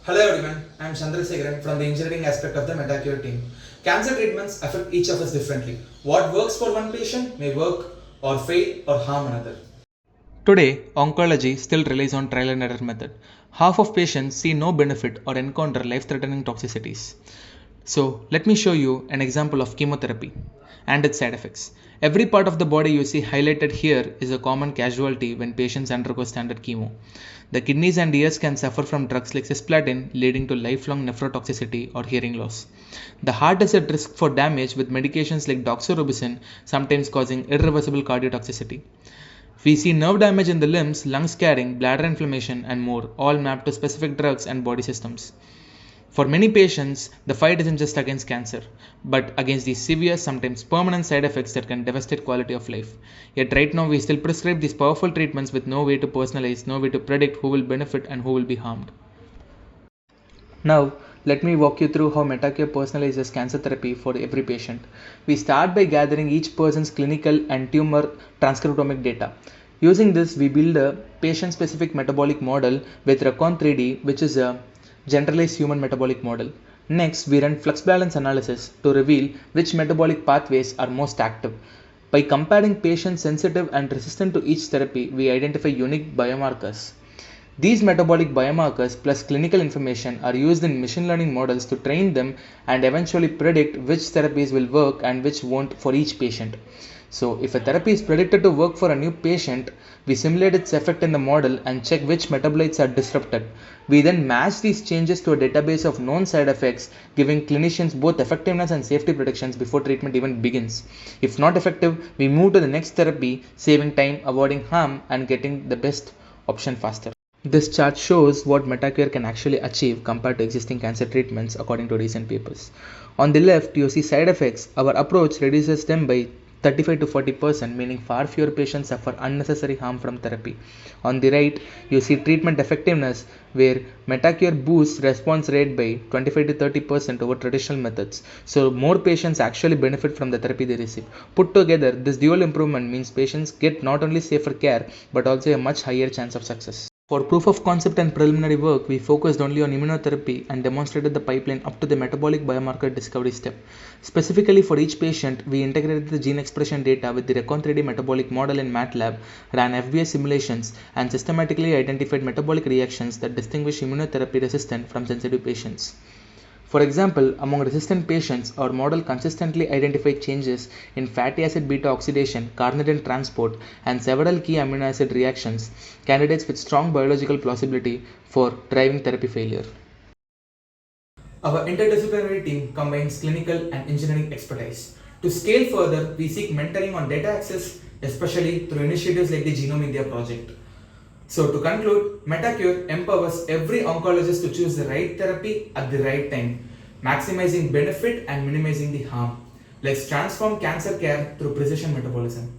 Hello everyone, I am Chandrasekharan from the engineering aspect of the Metacure team. Cancer treatments affect each of us differently. What works for one patient may work or fail or harm another. Today, oncology still relies on trial and error method. Half of patients see no benefit or encounter life-threatening toxicities. So, let me show you an example of chemotherapy and its side effects. Every part of the body you see highlighted here is a common casualty when patients undergo standard chemo. The kidneys and ears can suffer from drugs like cisplatin, leading to lifelong nephrotoxicity or hearing loss. The heart is at risk for damage with medications like doxorubicin, sometimes causing irreversible cardiotoxicity. We see nerve damage in the limbs, lung scarring, bladder inflammation, and more, all mapped to specific drugs and body systems. For many patients, the fight isn't just against cancer, but against these severe, sometimes permanent side effects that can devastate quality of life. Yet right now, we still prescribe these powerful treatments with no way to personalize, no way to predict who will benefit and who will be harmed. Now, let me walk you through how Metacure personalizes cancer therapy for every patient. We start by gathering each person's clinical and tumor transcriptomic data. Using this, we build a patient-specific metabolic model with Recon 3D, which is a generalized human metabolic model. Next, we run flux balance analysis to reveal which metabolic pathways are most active. By comparing patients sensitive and resistant to each therapy, we identify unique biomarkers. These metabolic biomarkers plus clinical information are used in machine learning models to train them and eventually predict which therapies will work and which won't for each patient. So, if a therapy is predicted to work for a new patient, we simulate its effect in the model and check which metabolites are disrupted. We then match these changes to a database of known side effects, giving clinicians both effectiveness and safety predictions before treatment even begins. If not effective, we move to the next therapy, saving time, avoiding harm, and getting the best option faster. This chart shows what Metacure can actually achieve compared to existing cancer treatments according to recent papers. On the left, you see side effects. Our approach reduces them by 35 to 40%, meaning far fewer patients suffer unnecessary harm from therapy. On the right, you see treatment effectiveness, where Metacure boosts response rate by 25 to 30% over traditional methods. So, more patients actually benefit from the therapy they receive. Put together, this dual improvement means patients get not only safer care but also a much higher chance of success. For proof of concept and preliminary work, we focused only on immunotherapy and demonstrated the pipeline up to the metabolic biomarker discovery step. Specifically for each patient, we integrated the gene expression data with the Recon 3D metabolic model in MATLAB, ran FBS simulations, and systematically identified metabolic reactions that distinguish immunotherapy resistant from sensitive patients. For example, among resistant patients, our model consistently identified changes in fatty acid beta oxidation, carnitine transport, and several key amino acid reactions, candidates with strong biological plausibility for driving therapy failure. Our interdisciplinary team combines clinical and engineering expertise. To scale further, we seek mentoring on data access, especially through initiatives like the Genome India project. So to conclude, Metacure empowers every oncologist to choose the right therapy at the right time, maximizing benefit and minimizing the harm. Let's transform cancer care through precision metabolism.